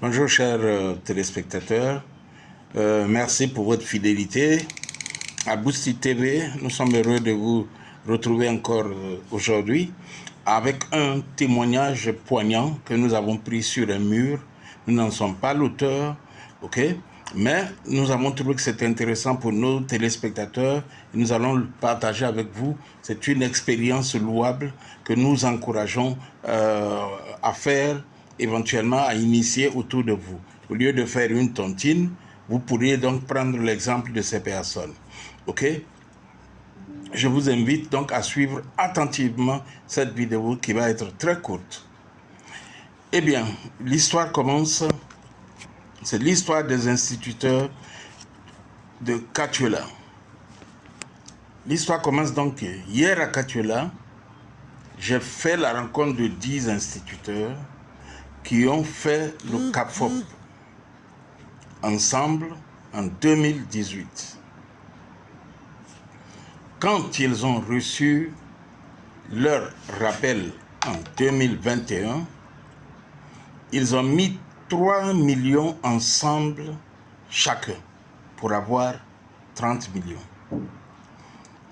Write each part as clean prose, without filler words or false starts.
Bonjour chers téléspectateurs, merci pour votre fidélité. À Boosty TV, nous sommes heureux de vous retrouver encore aujourd'hui avec un témoignage poignant que nous avons pris sur un mur. Nous n'en sommes pas l'auteur, ok? Mais nous avons trouvé que c'était intéressant pour nos téléspectateurs et nous allons le partager avec vous. C'est une expérience louable que nous encourageons à faire, éventuellement à initier autour de vous. Au lieu de faire une tontine, vous pourriez donc prendre l'exemple de ces personnes. Ok? Je vous invite donc à suivre attentivement cette vidéo qui va être très courte. Eh bien, l'histoire commence, c'est l'histoire des instituteurs de Katuela. L'histoire commence donc hier à Katuela. J'ai fait la rencontre de 10 instituteurs qui ont fait le CAPFOP ensemble en 2018. Quand ils ont reçu leur rappel en 2021, ils ont mis 3 millions ensemble chacun pour avoir 30 millions.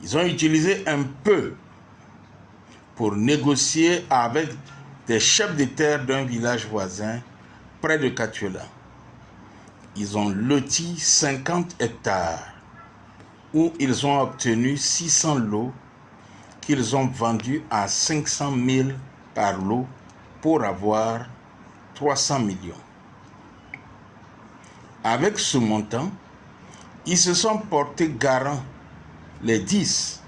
Ils ont utilisé un peu pour négocier avec des chefs de terre d'un village voisin près de Katuela. Ils ont loti 50 hectares où ils ont obtenu 600 lots qu'ils ont vendus à 500 000 par lot pour avoir 300 millions. Avec ce montant, ils se sont portés garants, les 10,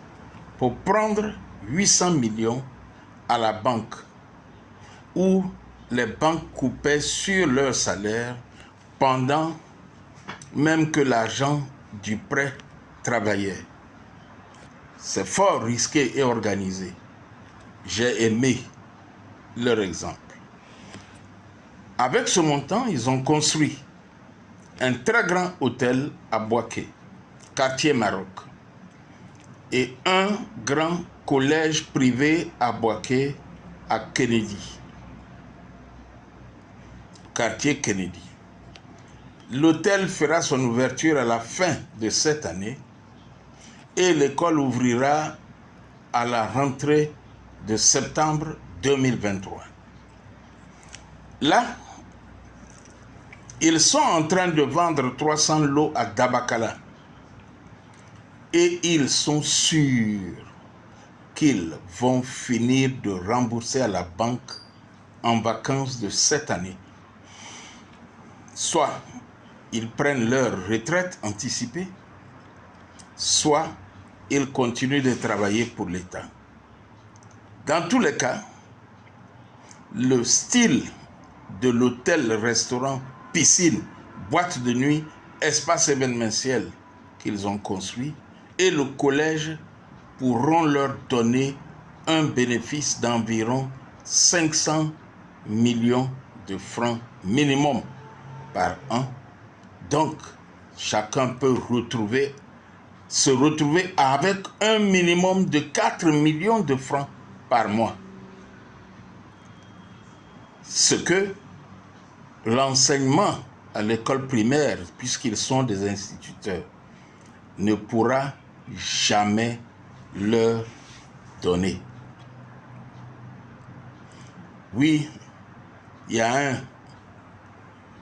pour prendre 800 millions à la banque, où les banques coupaient sur leur salaire pendant même que l'argent du prêt travaillait. C'est fort risqué et organisé. J'ai aimé leur exemple. Avec ce montant, ils ont construit un très grand hôtel à Boaké, quartier Maroc, et un grand collège privé à Boaké, à Kennedy, quartier Kennedy. L'hôtel fera son ouverture à la fin de cette année et l'école ouvrira à la rentrée de septembre 2023. Là, ils sont en train de vendre 300 lots à Dabakala et ils sont sûrs qu'ils vont finir de rembourser à la banque en vacances de cette année. Soit ils prennent leur retraite anticipée, soit ils continuent de travailler pour l'État. Dans tous les cas, le style de l'hôtel-restaurant, piscine, boîte de nuit, espace événementiel qu'ils ont construit et le collège pourront leur donner un bénéfice d'environ 500 millions de francs minimum par an. Donc, chacun peut se retrouver avec un minimum de 4 millions de francs par mois. Ce que l'enseignement à l'école primaire, puisqu'ils sont des instituteurs, ne pourra jamais leur donner. Oui, il y a un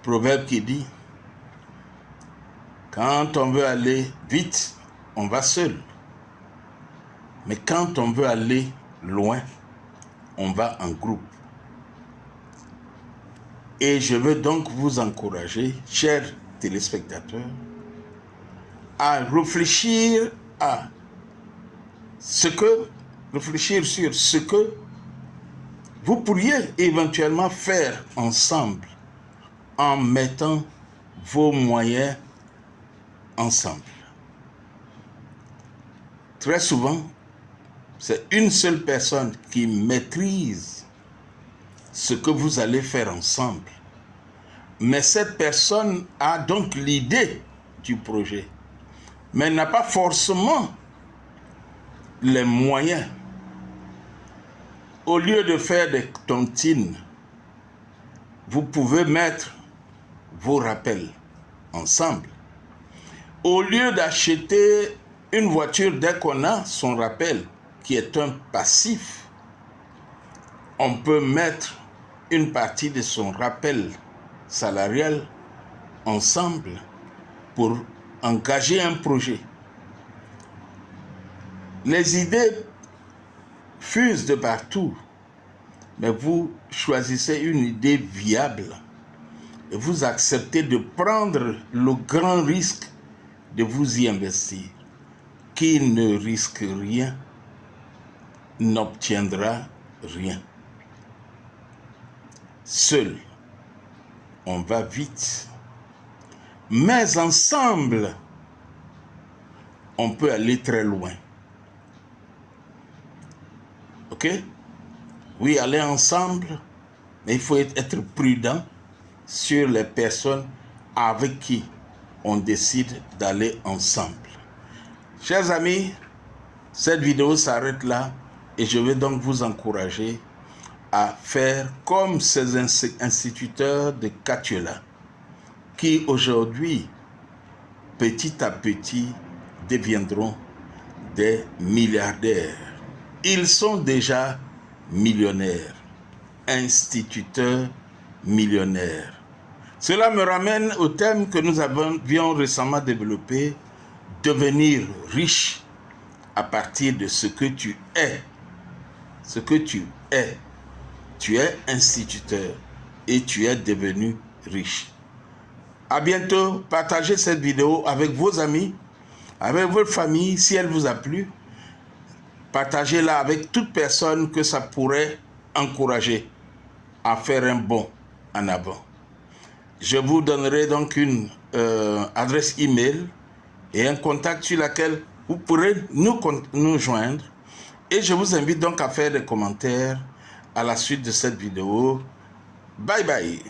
proverbe qui dit: quand on veut aller vite, on va seul. Mais quand on veut aller loin, on va en groupe. Et je veux donc vous encourager, chers téléspectateurs, à réfléchir sur ce que vous pourriez éventuellement faire ensemble en mettant vos moyens ensemble. Très souvent, c'est une seule personne qui maîtrise ce que vous allez faire ensemble. Mais cette personne a donc l'idée du projet, mais n'a pas forcément les moyens. Au lieu de faire des tontines, vous pouvez mettre vos rappels ensemble. Au lieu d'acheter une voiture dès qu'on a son rappel, qui est un passif, on peut mettre une partie de son rappel salarial ensemble pour engager un projet. Les idées fusent de partout, mais vous choisissez une idée viable et vous acceptez de prendre le grand risque de vous y investir. Qui ne risque rien n'obtiendra rien. Seul, on va vite, mais ensemble, on peut aller très loin. Ok? Oui, aller ensemble, mais il faut être prudent sur les personnes avec qui on décide d'aller ensemble. Chers amis, cette vidéo s'arrête là et je vais donc vous encourager à faire comme ces instituteurs de Katuela qui aujourd'hui, petit à petit, deviendront des milliardaires. Ils sont déjà millionnaires, instituteurs millionnaires. Cela me ramène au thème que nous avions récemment développé, devenir riche à partir de ce que tu es. Ce que tu es. Tu es instituteur et tu es devenu riche. À bientôt. Partagez cette vidéo avec vos amis, avec votre famille, si elle vous a plu. Partagez-la avec toute personne que ça pourrait encourager à faire un bond en avant. Je vous donnerai donc une adresse email et un contact sur laquelle vous pourrez nous joindre. Et je vous invite donc à faire des commentaires à la suite de cette vidéo. Bye bye.